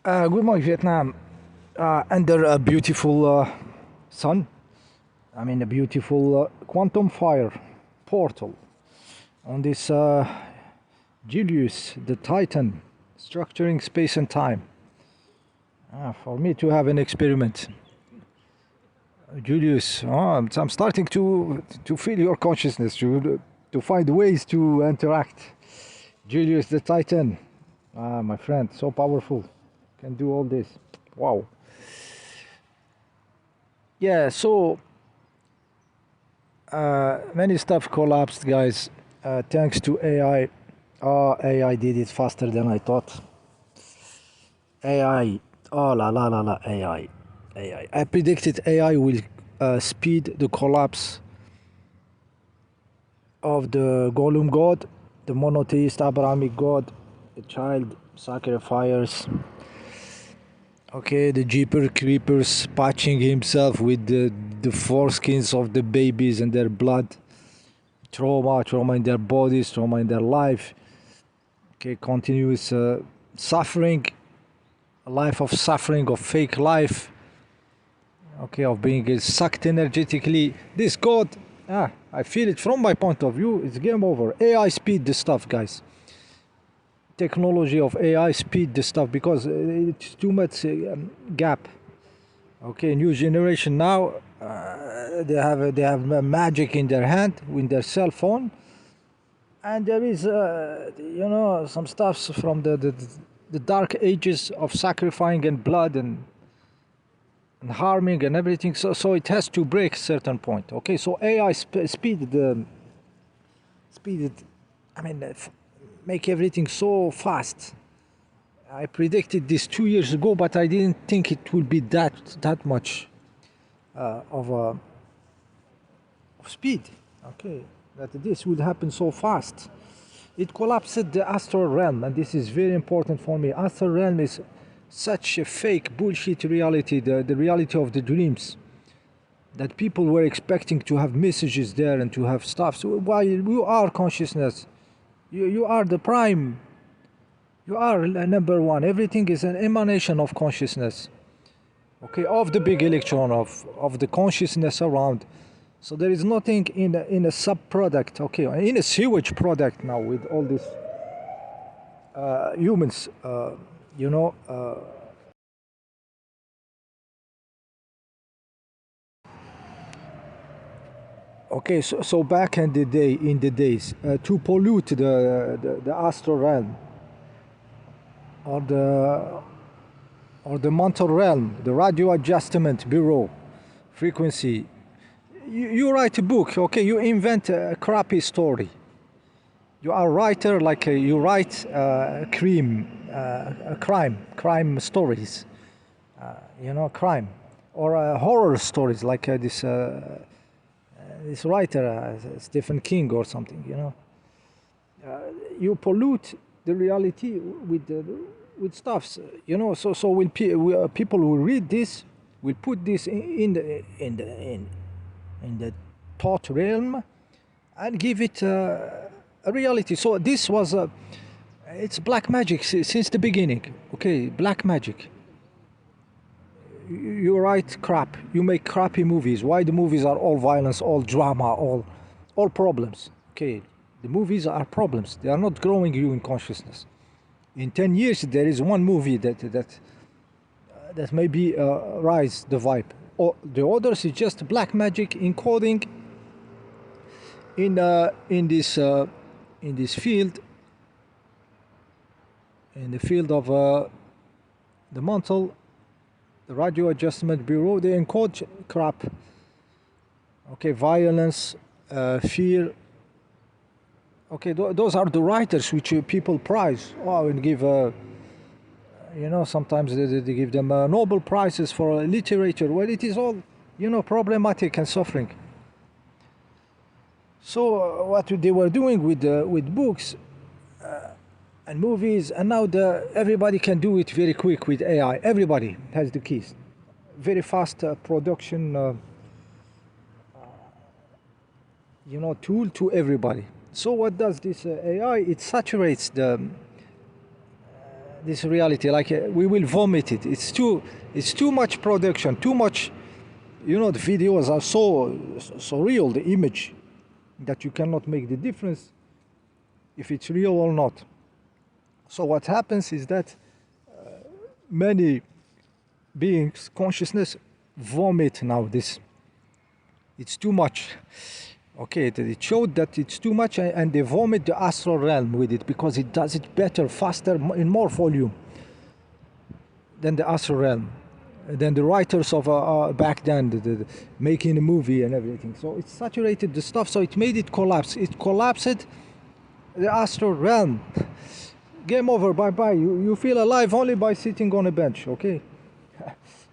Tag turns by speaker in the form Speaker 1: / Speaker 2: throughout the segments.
Speaker 1: Good morning, Vietnam. Under a beautiful sun, I mean a beautiful quantum fire portal on this Julius, the Titan, structuring space and time. For me to have an experiment. Julius, I'm starting to feel your consciousness, to find ways to interact. Julius, the Titan, my friend, so powerful, can do all this. Wow. Yeah, so many stuff collapsed, guys, thanks to AI. Oh, AI did it faster than I thought. AI, oh la la la la, AI. I predicted AI will speed the collapse of the Golem god, the monotheist Abrahamic god, the child sacrifiers. Okay, the Jeeper Creepers patching himself with the foreskins of the babies and their blood. Trauma in their bodies, trauma in their life. Okay, continuous suffering, a life of suffering, of fake life. Okay, of being sucked energetically. This god, I feel it from my point of view, it's game over. AI speed the stuff, guys. Technology of AI speed the stuff because it's too much gap. Okay, new generation now, they have magic in their hand, in their cell phone, and there is some stuffs from the dark ages of sacrificing and blood and harming and everything. So it has to break certain point. Okay, so AI speed it. I mean, make everything so fast. I predicted this 2 years ago, but I didn't think it would be that much of speed. Okay, that this would happen so fast. It collapsed the astral realm, and this is very important for me. Astral realm is such a fake bullshit reality, the reality of the dreams, that people were expecting to have messages there and to have stuff. So while you are consciousness, you are the prime, you are number one. Everything is an emanation of consciousness, okay, of the big electron, of the consciousness around. So there is nothing in a sub-product, okay, in a sewage product now with all these humans, you know, okay, so back in the days, to pollute the astral realm or the mental realm, the radio adjustment bureau frequency. You write a book, okay, you invent a crappy story. You are a writer, like you write crime stories, crime, or horror stories, like this writer, Stephen King or something, You pollute the reality with stuffs, So when people will read this, will put this in the thought realm and give it a reality. So this was it's black magic since the beginning. Okay, black magic. You write crap, you make crappy movies. Why the movies are all violence, all drama, all problems? Okay, the movies are problems. They are not growing you in consciousness. In 10 years, there is one movie that maybe rise the vibe. Or the others is just black magic encoding in this field, in the field of the mental, the radio adjustment bureau. They encode crap. Okay, violence, fear. Okay, those are the writers which people prize. Oh, and give sometimes they give them Nobel prizes for literature. Well, it is all problematic and suffering. So what they were doing with books and movies, and now everybody can do it very quick with AI. Everybody has the keys. Very fast production, tool to everybody. So what does this AI? It saturates this reality, like we will vomit it. It's too much production, too much. You know, the videos are so real, the image, that you cannot make the difference if it's real or not. So what happens is that many beings, consciousness, vomit now this. It's too much. Okay, it showed that it's too much, and they vomit the astral realm with it because it does it better, faster, in more volume than the astral realm, than the writers of back then, making a movie and everything. So it saturated the stuff, so it made it collapse. It collapsed the astral realm. Game over, bye bye. You feel alive only by sitting on a bench, okay?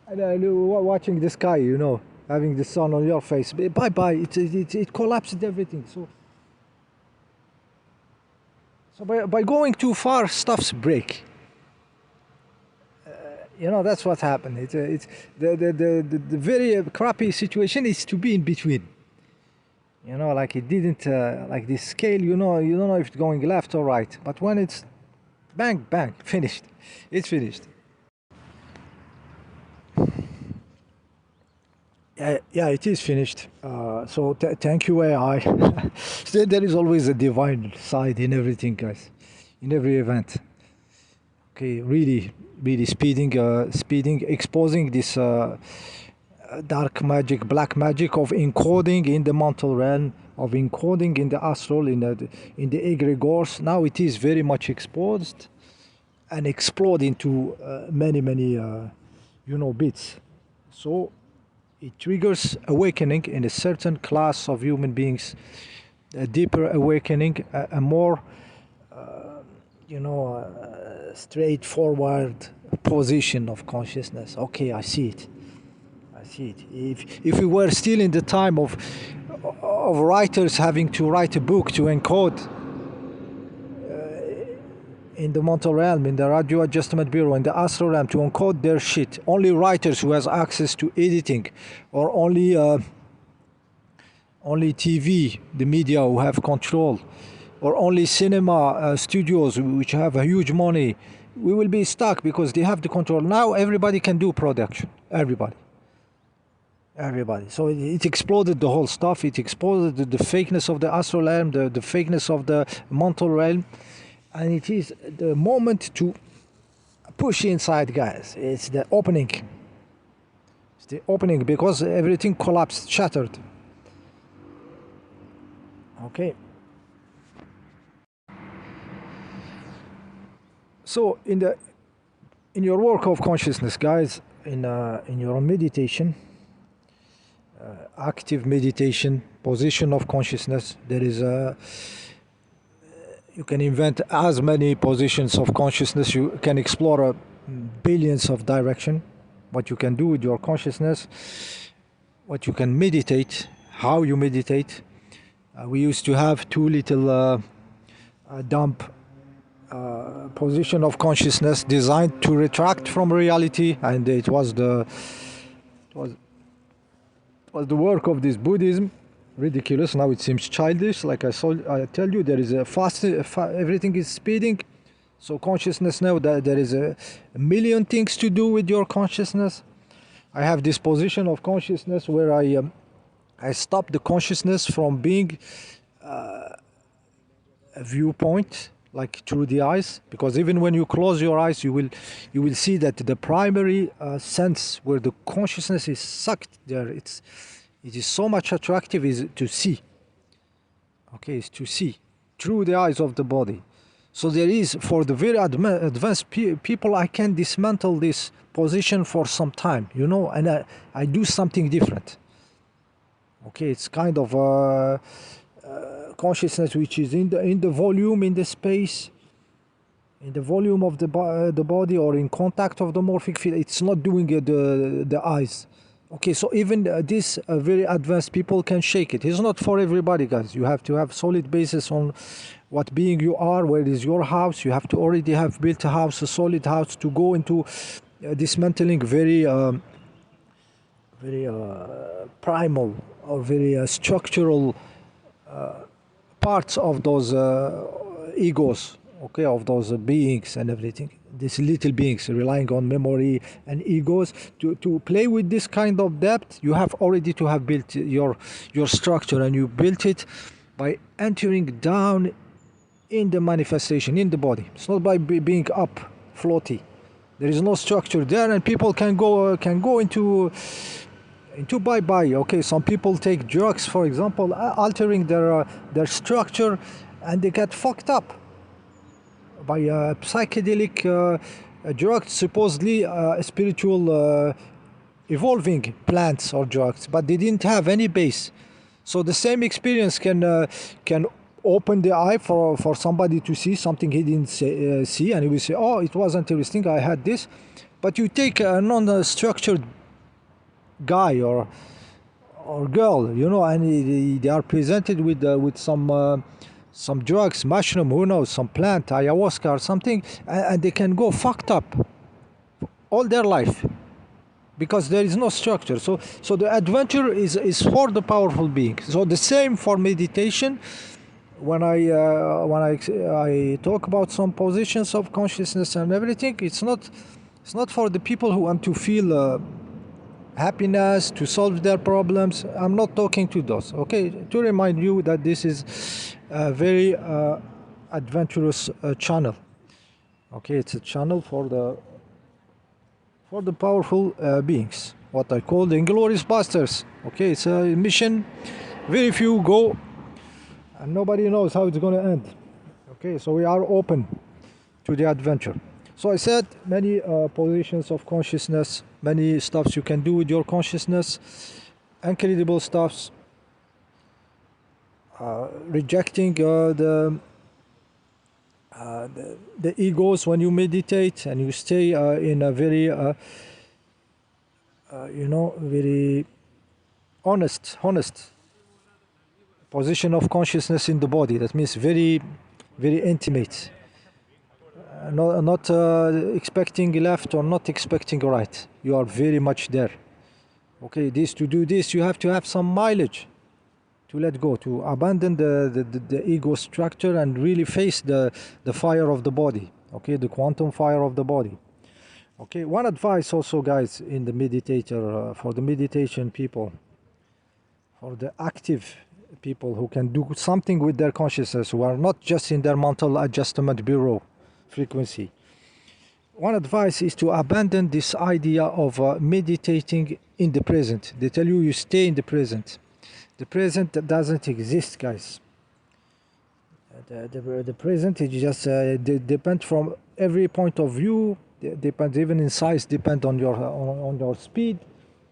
Speaker 1: And watching the sky, you know, having the sun on your face. Bye bye. It collapsed everything. So by going too far, stuffs break. You know, that's what happened. It's the very crappy situation is to be in between. You know, like it didn't like this scale. You don't know if it's going left or right. But when it's bang bang, finished. It's finished. Yeah, it is finished. So thank you, AI. There is always a divine side in everything, guys, in every event. Okay, really, really speeding, exposing this dark magic, black magic of encoding in the mental realm, of encoding in the astral, in the egregores. Now it is very much exposed and explode into many bits. So it triggers awakening in a certain class of human beings, a deeper awakening, a more straightforward position of consciousness. Okay, I see it. If we were still in the time of writers having to write a book to encode in the mental realm, in the radio adjustment bureau, in the astral realm, to encode their shit, only writers who has access to editing, or only TV, the media who have control, or only cinema studios which have a huge money, we will be stuck because they have the control. Now everybody can do production. Everybody. So it exploded the whole stuff. It exploded the fakeness of the astral realm, the fakeness of the mental realm. And it is the moment to push inside, guys. It's the opening. It's the opening because everything collapsed, shattered. Okay. So in your work of consciousness, guys, in your meditation, active meditation, position of consciousness, there is you can invent as many positions of consciousness. You can explore billions of direction. What you can do with your consciousness, what you can meditate, how you meditate. We used to have two little dump position of consciousness designed to retract from reality, and it was the work of this Buddhism. Ridiculous. Now it seems childish. Like I tell you, there is a everything is speeding. So consciousness now, that there is a million things to do with your consciousness. I have this position of consciousness where I stop the consciousness from being a viewpoint, like through the eyes, because even when you close your eyes, you will see that the primary sense where the consciousness is sucked there, it is so much attractive, is to see. Okay, it's to see through the eyes of the body. So there is, for the very advanced people, I can dismantle this position for some time, and I do something different. Okay, it's kind of consciousness which is in the volume, in the space, in the volume of the body, or in contact of the morphic field. It's not doing the eyes. Okay, so even this very advanced people can shake it. It's not for everybody, guys. You have to have solid basis on what being you are, where is your house. You have to already have built a house, a solid house, to go into dismantling very primal or very structural parts of those egos, okay, of those beings and everything, these little beings relying on memory and egos. To play with this kind of depth, you have already to have built your structure, and you built it by entering down in the manifestation in the body. It's not by being up floaty. There is no structure there, and people can go into bye-bye. Okay, some people take drugs, for example, altering their structure, and they get fucked up by psychedelic drugs, supposedly spiritual evolving plants or drugs, but they didn't have any base. So the same experience can open the eye for somebody to see something he didn't see, and he will say, oh, it was interesting, I had this. But you take a non-structured guy or girl, you know, and they are presented with some drugs, mushroom, who knows, some plant, ayahuasca or something, and they can go fucked up all their life because there is no structure. So the adventure is for the powerful being. So the same for meditation. When I talk about some positions of consciousness and everything, it's not for the people who want to feel happiness, to solve their problems. I'm not talking to those. Okay, to remind you that this is a very adventurous channel. Okay, it's a channel for the powerful beings, what I call the Inglorious Busters. Okay, it's a mission. Very few go, and nobody knows how it's going to end. Okay, so we are open to the adventure. So I said many positions of consciousness, many stuffs you can do with your consciousness, incredible stuffs. Rejecting the egos when you meditate, and you stay in a very very honest position of consciousness in the body. That means very, very intimate. Not expecting left or not expecting right. You are very much there. Okay, to do this, you have to have some mileage to let go, to abandon the ego structure and really face the fire of the body. Okay, the quantum fire of the body. Okay, one advice also, guys, in the meditator, for the meditation people, for the active people who can do something with their consciousness, who are not just in their mental adjustment bureau frequency. One advice is to abandon this idea of meditating in the present. They tell you stay in the present. The present doesn't exist, guys. The present is just depend from every point of view. Depends even in size. Depend on your speed.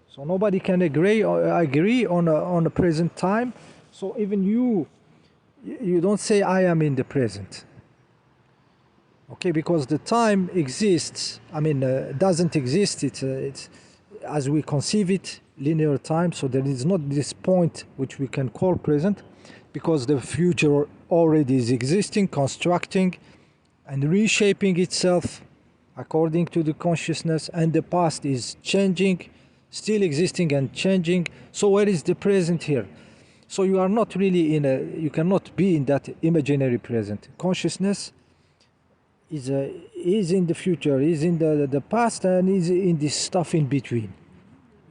Speaker 1: So nobody can agree on a present time. So even you don't say I am in the present. Okay, because the time exists. I mean, doesn't exist. It's as we conceive it, linear time. So there is not this point which we can call present, because the future already is existing, constructing, and reshaping itself according to the consciousness, and the past is changing, still existing and changing. So where is the present here? So you are not really you cannot be in that imaginary present. Consciousness is in the future, is in the past, and is in this stuff in between.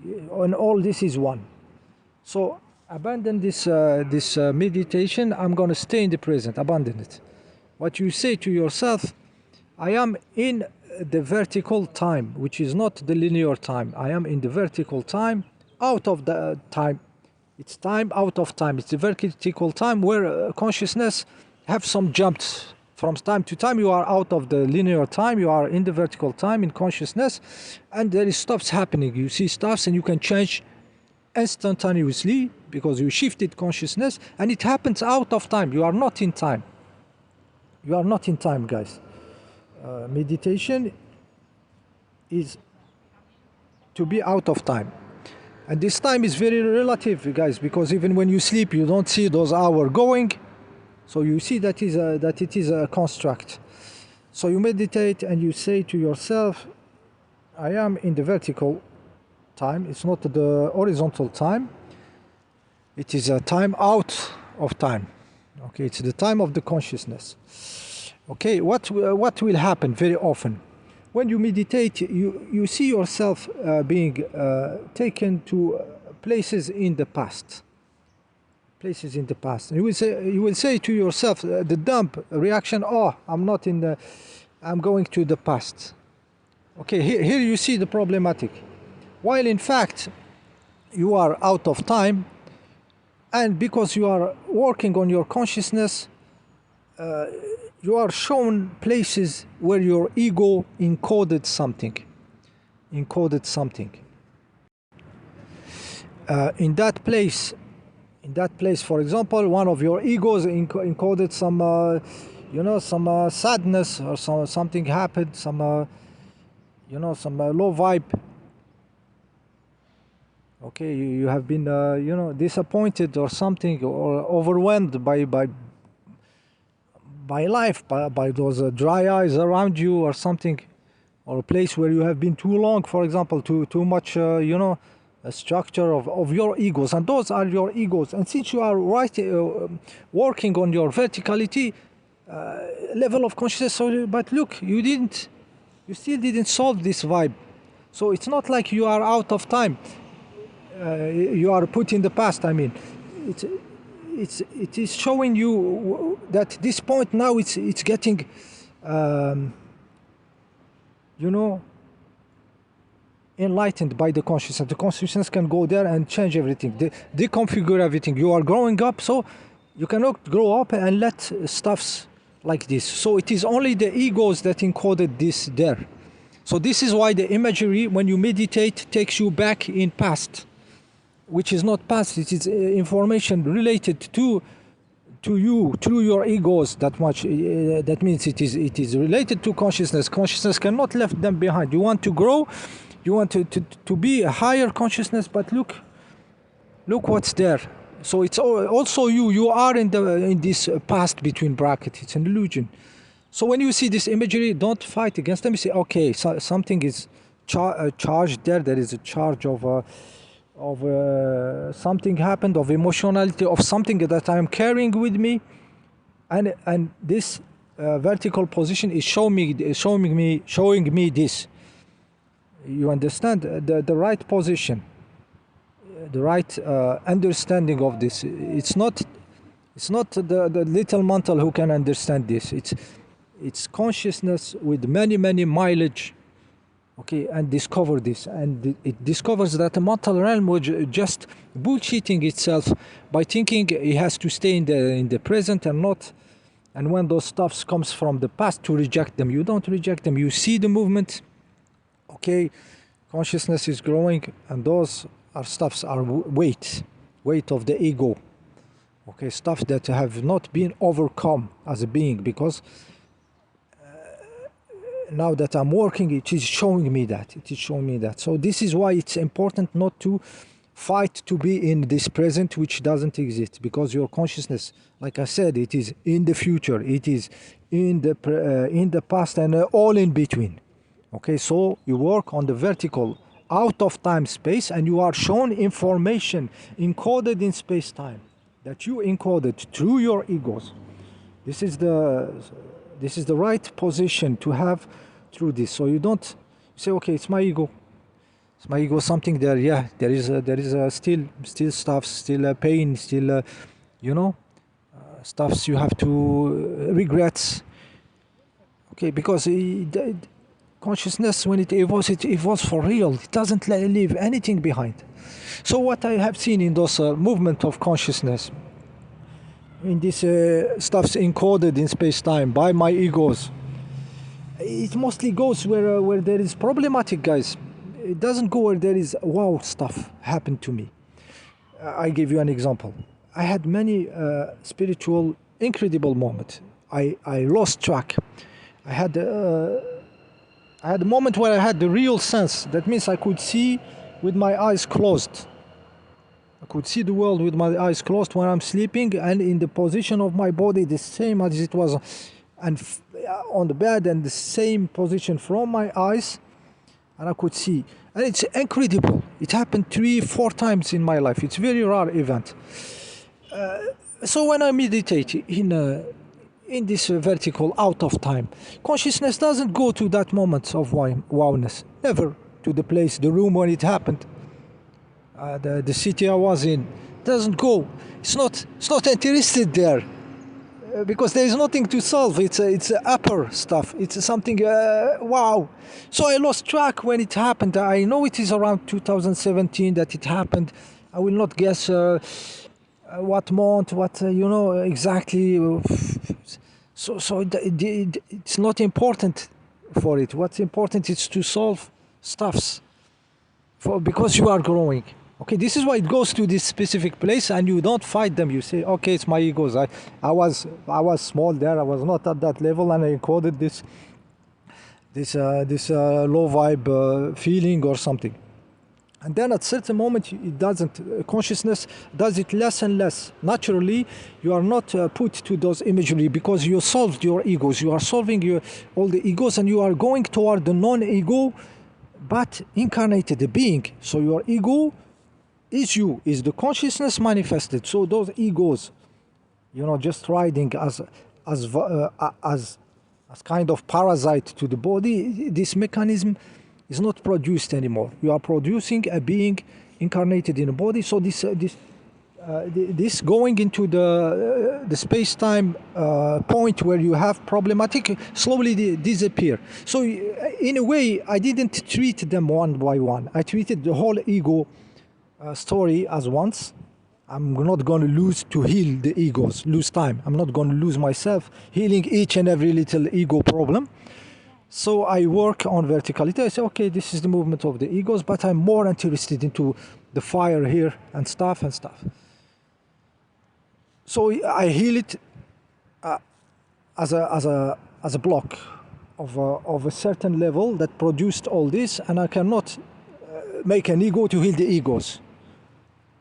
Speaker 1: And all this is one. So abandon this meditation. I'm going to stay in the present. Abandon it. What you say to yourself, I am in the vertical time, which is not the linear time. I am in the vertical time, out of the time. It's time out of time. It's the vertical time where consciousness have some jumps. From time to time, you are out of the linear time, you are in the vertical time in consciousness, and there is stuffs happening. You see stuffs, and you can change instantaneously because you shifted consciousness, and it happens out of time. You are not in time. You are not in time, guys. Meditation is to be out of time. And this time is very relative, guys, because even when you sleep, you don't see those hours going. So you see that it is a construct. So you meditate and you say to yourself, I am in the vertical time. It's not the horizontal time. It is a time out of time. Okay, it's the time of the consciousness. Okay, what will happen very often? When you meditate, you see yourself being taken to places in the past. Places in the past. And you will say to yourself, the dump reaction, oh, I'm not in the, I'm going to the past. Okay, here you see the problematic. While in fact, you are out of time, and because you are working on your consciousness, you are shown places where your ego encoded something. Encoded something. In that place, for example, one of your egos encoded some, some sadness, or something happened, some, some low vibe. Okay, you have been, disappointed or something, or overwhelmed by life, by those dry eyes around you or something, or a place where you have been too long, for example, too much, a structure of your egos, and those are your egos. And since you are working on your verticality level of consciousness, so, but look, you still didn't solve this vibe. So it's not like you are out of time. You are put in the past. I mean, it is showing you that this point now it's getting, enlightened by the consciousness. The consciousness can go there and change everything, deconfigure everything. You are growing up, so you cannot grow up and let stuffs like this. So it is only the egos that encoded this there. So this is why the imagery, when you meditate, takes you back in past, which is not past. It is information related to you through your egos. That much. That means it is related to consciousness. Consciousness cannot left them behind. You want to grow, you want to be a higher consciousness, but look what's there. So it's also you are in this past between brackets. It's an illusion. So when you see this imagery, don't fight against them. You say, okay, so something is charged there. There is a charge of something happened, of emotionality, of something that I am carrying with me, and this vertical position is showing me this. You understand the right position, the right understanding of this. It's not the little mental who can understand this. It's consciousness with many mileage. Okay, and discover this, and it discovers that the mental realm was just bullshitting itself by thinking it has to stay in the present and not. And when those stuffs comes from the past, to reject them. You don't reject them. You see the movement. Okay, consciousness is growing, and those are stuffs are weight of the ego. Okay, stuff that have not been overcome as a being, because now that I'm working, it is showing me that. So this is why it's important not to fight to be in this present, which doesn't exist, because your consciousness, like I said, it is in the future, it is in the past, and all in between. Okay, so you work on the vertical, out of time space, and you are shown information encoded in space time that you encoded through your egos. This is the right position to have through this. So you don't say, okay, it's my ego, something there. Yeah, there is still stuff, still pain, still stuffs you have to regrets. Okay, because consciousness, when it evolves for real. It doesn't leave anything behind. So what I have seen in those movement of consciousness, in this stuff's encoded in space-time by my egos, it mostly goes where there is problematic, guys. It doesn't go where there is wow stuff happened to me. I give you an example. I had many spiritual incredible moments. I lost track. I had a moment where I had the real sense. That means I could see with my eyes closed. I could see the world with my eyes closed when I'm sleeping, and in the position of my body the same as it was, and on the bed, and the same position from my eyes, and I could see. And it's incredible. It happened 3-4 times in my life. It's a very rare event. So when I meditate in in this vertical out of time. Consciousness doesn't go to that moment of wowness, never to the place, the room when it happened, the city I was in. Doesn't go. It's not interested there. Because there is nothing to solve. It's upper stuff. It's something wow. So I lost track when it happened. I know it is around 2017 that it happened. I will not guess what month, what exactly. So it's not important for it. What's important is to solve stuffs because you are growing. Okay, this is why it goes to this specific place and you don't fight them. You say, okay, it's my egos. I was small there. I was not at that level, and I encoded this low vibe feeling or something. And then at certain moment it doesn't. Consciousness does it less and less. Naturally, you are not put to those imagery because you solved your egos. You are solving all the egos, and you are going toward the non-ego, but incarnated being. So your ego is you, is the consciousness manifested. So those egos, just riding as kind of parasite to the body, this mechanism is not produced anymore. You are producing a being incarnated in a body. So this going into the space-time point where you have problematic slowly disappear. So in a way, I didn't treat them one by one. I treated the whole ego story as once. I'm not going to heal the egos, lose time. I'm not going to lose myself healing each and every little ego problem. So I work on verticality. I say, okay, this is the movement of the egos, but I'm more interested into the fire here and stuff. So I heal it as a block of a certain level that produced all this, and I cannot make an ego to heal the egos.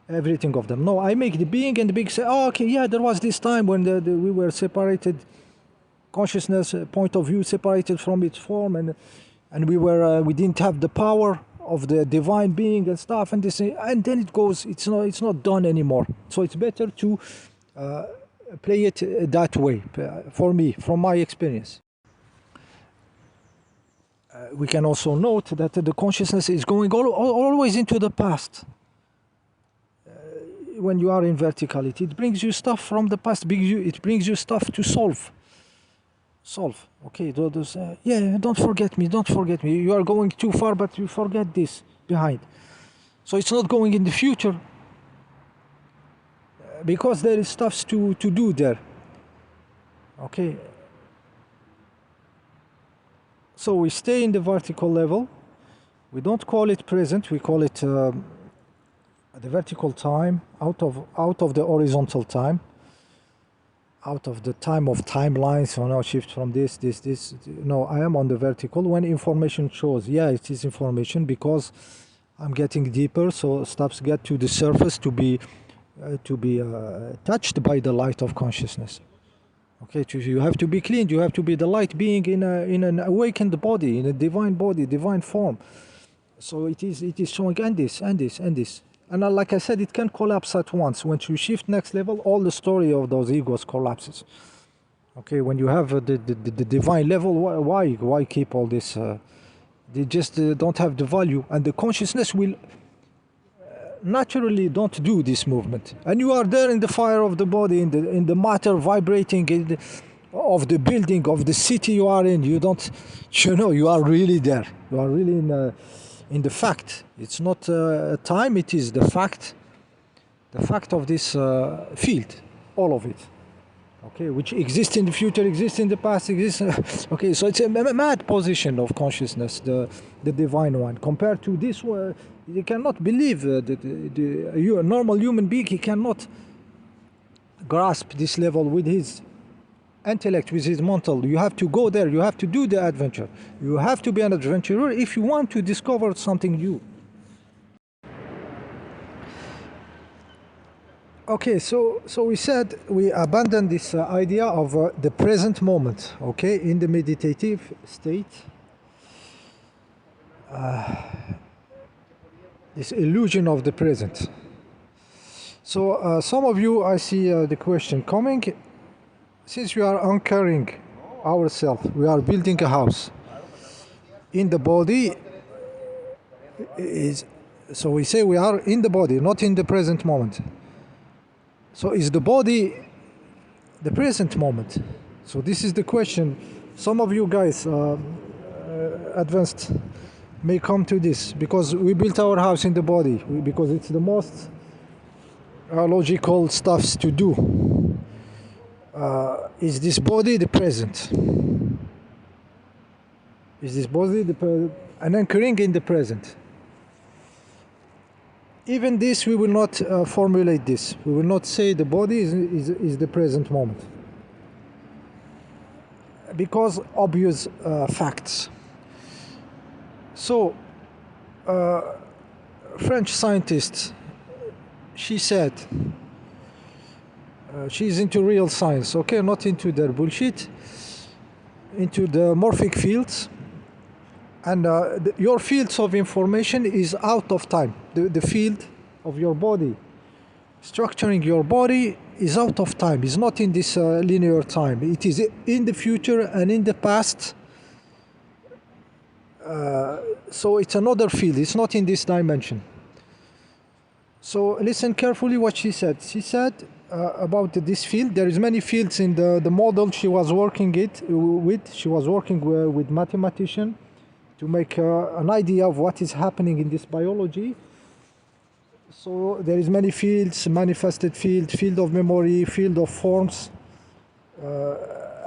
Speaker 1: Everything of them. No, I make the being, and the being say, oh, okay, yeah, there was this time when we were separated, consciousness point of view separated from its form, and we didn't have the power of the divine being and stuff, and this, and then it goes. It's not done anymore. So it's better to play it that way. For me, from my experience. We can also note that the consciousness is going always into the past. When you are in verticality, it brings you stuff from the past. It brings you stuff to solve. Okay, those, yeah, don't forget me. You are going too far, but you forget this behind. So it's not going in the future because there is stuff to do there. Okay. So we stay in the vertical level. We don't call it present. We call it the vertical time, out of the horizontal time, out of the time of timelines. So now shift from this. No, I am on the vertical. When information shows, yeah, it is information because I'm getting deeper. So stuffs get to the surface to be touched by the light of consciousness. Okay, you have to be cleaned. You have to be the light being in an awakened body, in a divine body, divine form. So it is showing and this. And like I said, it can collapse at once. Once you shift next level, all the story of those egos collapses. Okay, when you have the divine level, why keep all this? They just don't have the value, and the consciousness will naturally don't do this movement. And you are there in the fire of the body, in the matter vibrating of the building, of the city you are in. You don't, you are really there. You are really in the fact. It's not time, it is the fact of this field, all of it. Okay, which exists in the future, exists in the past, exists. Okay, so it's a mad position of consciousness, the divine one, compared to this one. You cannot believe that a normal human being, he cannot grasp this level with his intellect, with his mental. You have to go there. You have to do the adventure. You have to be an adventurer if you want to discover something new. Okay, so we said we abandoned this idea of the present moment. Okay, in the meditative state. This illusion of the present. So some of you, I see the question coming. since we are anchoring ourselves, we are building a house in the body is, so we say we are in the body, not in the present moment. So is the body the present moment? So this is the question. Some of you guys advanced may come to this, because we built our house in the body, because it's the most logical stuffs to do. Is this body the present? Is this body an anchoring in the present? Even this, we will not formulate this. We will not say the body is the present moment, because obvious facts. So, French scientist, she said, she's into real science, okay, not into their bullshit, into the morphic fields. And your fields of information is out of time. The field of your body, structuring your body, is out of time. It's not in this linear time. It is in the future and in the past. So it's another field. It's not in this dimension. So listen carefully what she said. She said about this field, there is many fields in the model she was working with. She was working with mathematician to make an idea of what is happening in this biology. So there is many fields: manifested field, field of memory, field of forms,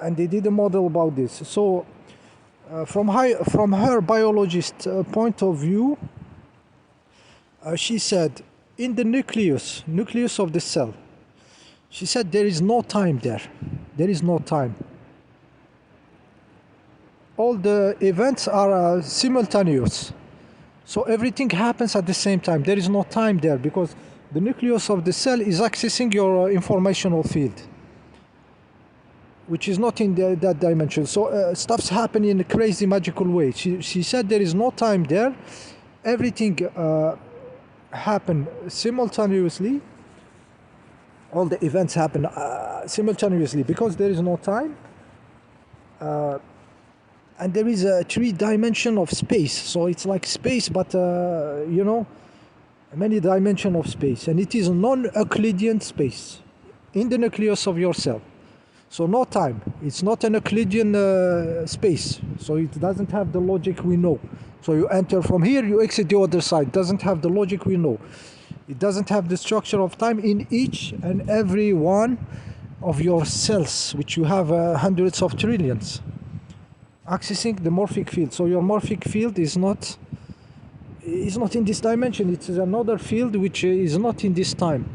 Speaker 1: and they did a model about this. So from her biologist point of view, she said, in the nucleus of the cell, she said there is no time there. There is no time. All the events are simultaneous. So everything happens at the same time. There is no time there, because the nucleus of the cell is accessing your informational field, which is not in that dimension. So stuff's happening in a crazy magical way. She said there is no time there. Everything happen simultaneously. All the events happen simultaneously because there is no time. And there is a 3-dimension of space. So it's like space, but many dimension of space. And it is non-Euclidean space in the nucleus of your cell. So no time. It's not an Euclidean space. So it doesn't have the logic we know. So you enter from here, you exit the other side. It doesn't have the logic we know. It doesn't have the structure of time in each and every one of your cells, which you have hundreds of trillions, accessing the morphic field. So your morphic field is not in this dimension. It is another field which is not in this time.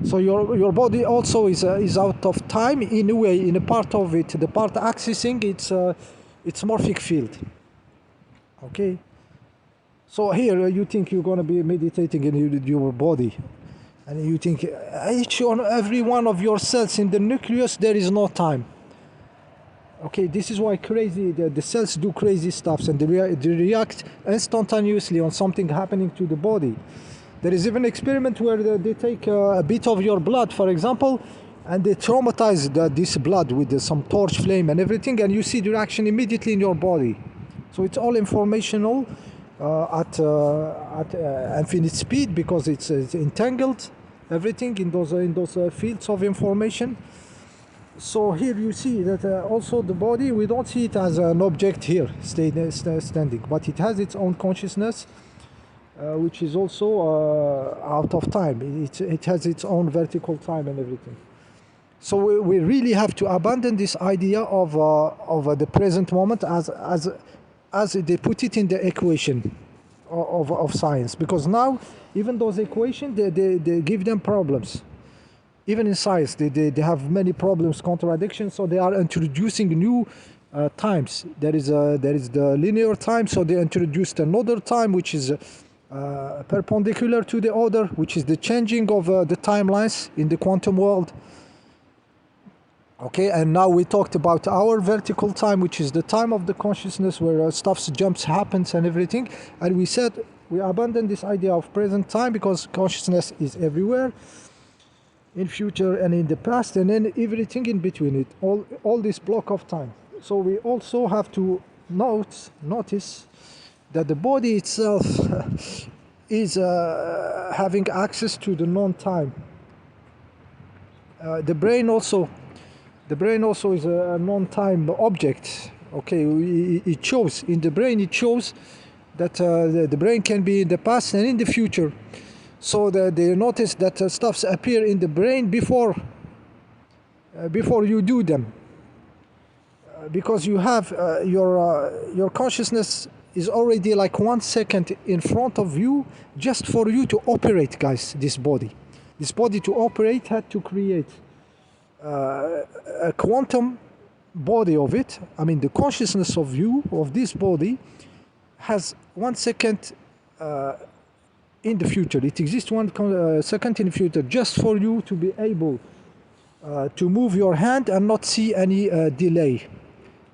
Speaker 1: So your body also is out of time in a way, in a part of it. The part accessing its morphic field. Okay. So here you think you're going to be meditating in your body, and you think each and every one of your cells in the nucleus, there is no time. Okay, this is why the cells do crazy stuff, and they react instantaneously on something happening to the body. There is even an experiment where they take a bit of your blood, for example, and they traumatize this blood with some torch flame and everything, and you see the reaction immediately in your body. So it's all informational at infinite speed, because it's entangled, everything in those fields of information. So here you see that also the body, we don't see it as an object here standing, but it has its own consciousness, which is also out of time. It has its own vertical time and everything. So we really have to abandon this idea of the present moment as they put it in the equation of science, because now even those equations, they give them problems. Even in science, they have many problems, contradictions, so they are introducing new times. There is the linear time, so they introduced another time which is perpendicular to the other, which is the changing of the timelines in the quantum world. Okay, and now we talked about our vertical time, which is the time of the consciousness, where jumps happens and everything. And we said we abandon this idea of present time because consciousness is everywhere. in future and in the past, and then everything in between it, all this block of time. So we also have to notice that the body itself is having access to the non-time. The brain also is a non-time object. Okay, it shows in the brain. It shows that the brain can be in the past and in the future. So they notice that stuffs appear in the brain before you do them, because you have your consciousness is already like 1 second in front of you, just for you to operate, guys. This body to operate had to create a quantum body of it. I mean, the consciousness of you, of this body, has 1 second in the future. It exists 1 second in the future, just for you to be able to move your hand and not see any delay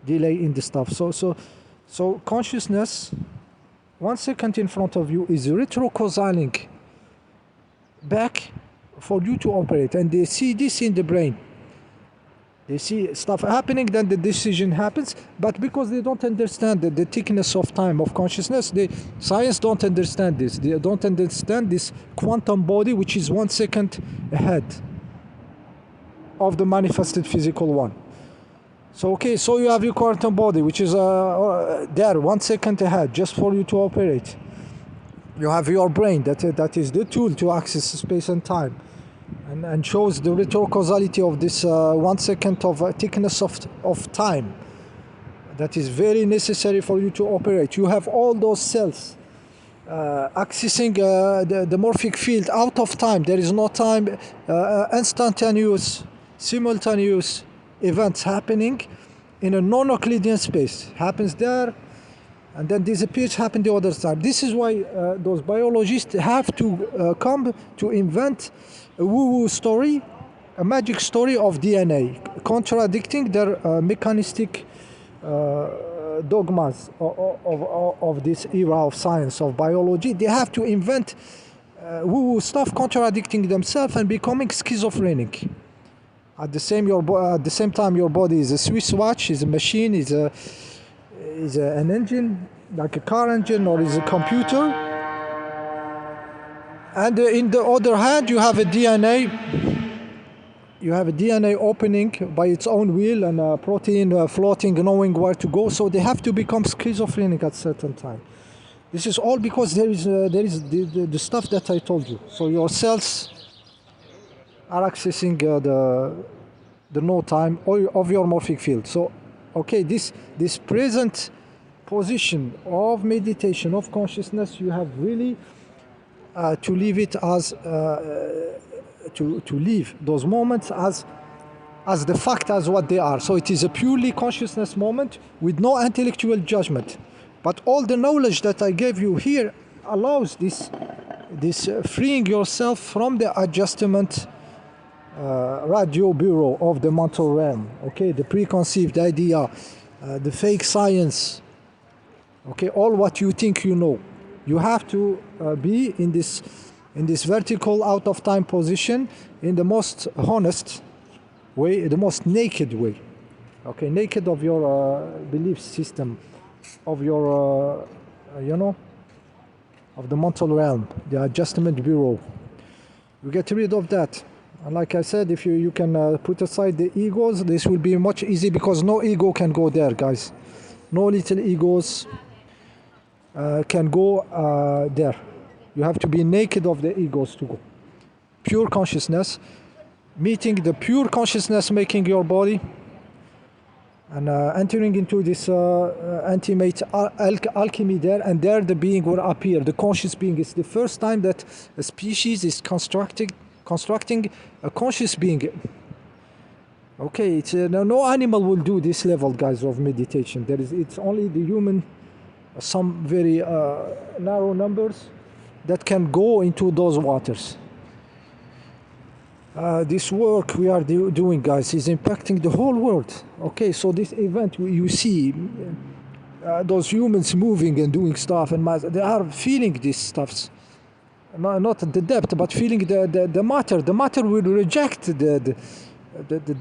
Speaker 1: in the stuff. So consciousness 1 second in front of you is retrocausaling back for you to operate, and they see this in the brain. They see stuff happening, then the decision happens. But because they don't understand the thickness of time of consciousness, science don't understand this. They don't understand this quantum body, which is 1 second ahead of the manifested physical one. So okay, so you have your quantum body, which is there 1 second ahead, just for you to operate. You have your brain, that is the tool to access space and time, and shows the retrocausality of this 1 second of thickness of time that is very necessary for you to operate. You have all those cells accessing the morphic field out of time. There is no time, instantaneous, simultaneous events happening in a non-Euclidean space. Happens there and then disappears, happen the other side. This is why those biologists have to come to invent a woo-woo story, a magic story of DNA, contradicting their mechanistic dogmas of this era of science, of biology. They have to invent woo-woo stuff, contradicting themselves and becoming schizophrenic. At the same time, your body is a Swiss watch, is a machine, is an engine, like a car engine, or is a computer. And in the other hand, you have a DNA. You have a DNA opening by its own will, and a protein floating, knowing where to go. So they have to become schizophrenic at certain time. This is all because there is the stuff that I told you. So your cells are accessing the no time of your morphic field. So okay, this present position of meditation, of consciousness, you have really to leave it as to leave those moments as the fact, as what they are. So it is a purely consciousness moment with no intellectual judgment. But all the knowledge that I gave you here allows this freeing yourself from the adjustment radio bureau of the mental realm. Okay, the preconceived idea, the fake science. Okay, all what you think you know. You have to be in this vertical out of time position in the most honest way, the most naked way. Okay, naked of your belief system, of your of the mental realm, the adjustment bureau. You get rid of that. And like I said, if you can put aside the egos, this will be much easier, because no ego can go there, guys. No little egos can go there. You have to be naked of the egos to go. Pure consciousness, meeting the pure consciousness making your body, and entering into this ultimate alchemy there, and there the being will appear, the conscious being. It's the first time that a species is constructing a conscious being. Okay, it's no animal will do this level, guys, of meditation. It's only the human, some very narrow numbers that can go into those waters. This work we are doing, guys, is impacting the whole world. Okay, so this event, you see those humans moving and doing stuff, and they are feeling these stuffs no, not the depth, but feeling the matter. The matter will reject the, the,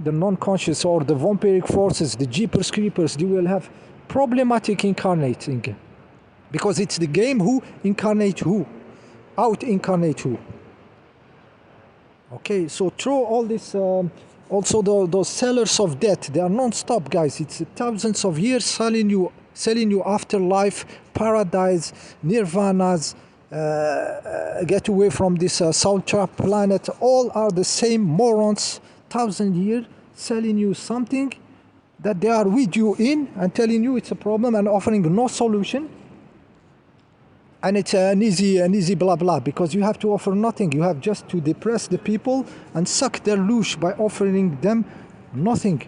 Speaker 1: the non-conscious or the vampiric forces, the jeepers creepers. They will have problematic incarnating, because it's the game who incarnate who, out incarnate who. Okay, so through all this, also those sellers of death, they are non-stop, guys. It's thousands of years selling you afterlife, paradise, nirvanas, get away from this soul trap planet. All are the same morons, 1,000 years, selling you something that they are with you in and telling you it's a problem and offering no solution. And it's an easy blah blah, because you have to offer nothing. You have just to depress the people and suck their louche by offering them nothing.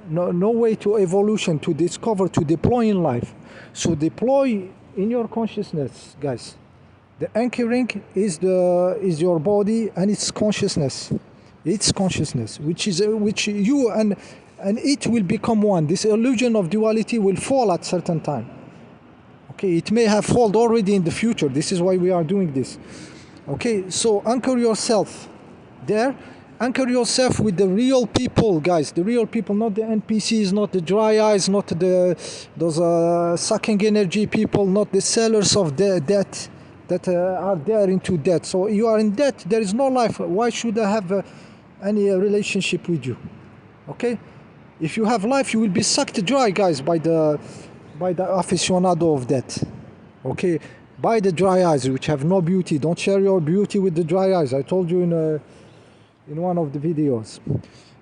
Speaker 1: No way to evolution, to discover, to deploy in life. So deploy in your consciousness, guys. The anchoring is your body and its consciousness. Its consciousness, which you and it will become one. This illusion of duality will fall at certain time. Okay, it may have fallen already in the future. This is why we are doing this. Okay, so anchor yourself there. Anchor yourself with the real people, guys. The real people, not the NPCs, not the dry eyes, not those sucking energy people, not the sellers of death that are there into debt. So you are in debt. There is no life. Why should I have any relationship with you? Okay, if you have life, you will be sucked dry, guys, by the aficionado of death. Okay, by the dry eyes, which have no beauty. Don't share your beauty with the dry eyes. I told you in one of the videos.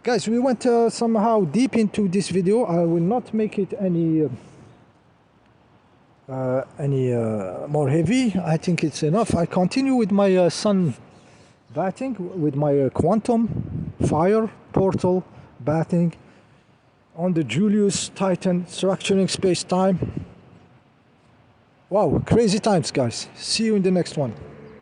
Speaker 1: Guys, we went somehow deep into this video. I will not make it any more heavy. I think it's enough. I continue with my sun bathing, with my quantum fire portal bathing on the Julius Titan structuring space-time. Wow, crazy times, guys. See you in the next one.